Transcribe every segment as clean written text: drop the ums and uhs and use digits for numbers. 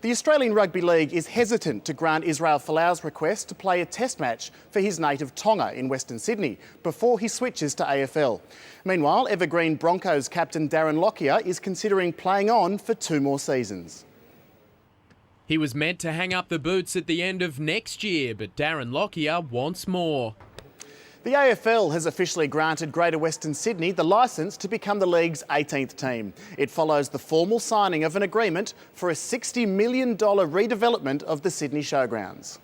The Australian Rugby League is hesitant to grant Israel Folau's request to play a test match for his native Tonga in Western Sydney before he switches to AFL. Meanwhile, Evergreen Broncos captain Darren Lockyer is considering playing on for 2 more seasons. He was meant to hang up the boots at the end of next year, but Darren Lockyer wants more. The AFL has officially granted Greater Western Sydney the licence to become the league's 18th team. It follows the formal signing of an agreement for a $60 million redevelopment of the Sydney Showgrounds.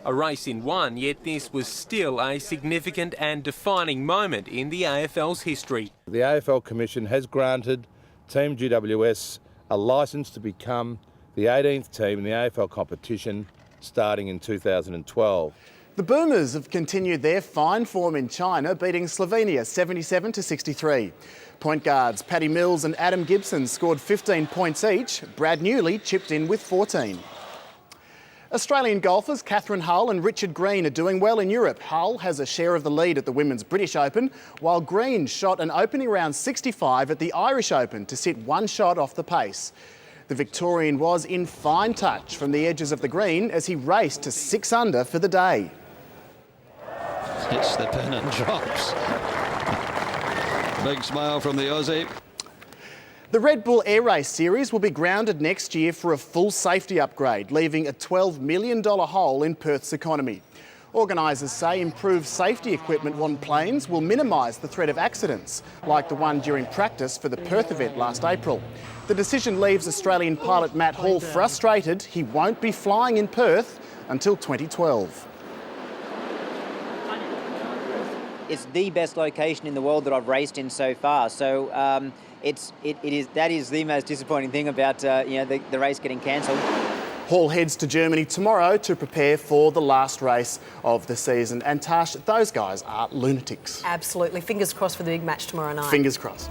A race in one, yet this was still a significant and defining moment in the AFL's history. The AFL Commission has granted Team GWS a licence to become the 18th team in the AFL competition starting in 2012. The Boomers have continued their fine form in China, beating Slovenia 77-63. Point guards Paddy Mills and Adam Gibson scored 15 points each. Brad Newley chipped in with 14. Australian golfers Catherine Hull and Richard Green are doing well in Europe. Hull has a share of the lead at the Women's British Open, while Green shot an opening round 65 at the Irish Open to sit 1 shot off the pace. The Victorian was in fine touch from the edges of the green as he raced to 6 under for the day. Hits the pin and drops. Big smile from the Aussie. The Red Bull Air Race Series will be grounded next year for a full safety upgrade, leaving a $12 million hole in Perth's economy. Organisers say improved safety equipment on planes will minimise the threat of accidents, like the one during practice for the Perth event last April. The decision leaves Australian pilot Matt Hall frustrated he won't be flying in Perth until 2012. It's the best location in the world that I've raced in so far. So that is the most disappointing thing about the race getting cancelled. Hall heads to Germany tomorrow to prepare for the last race of the season. And Tash, those guys are lunatics. Absolutely. Fingers crossed for the big match tomorrow night. Fingers crossed.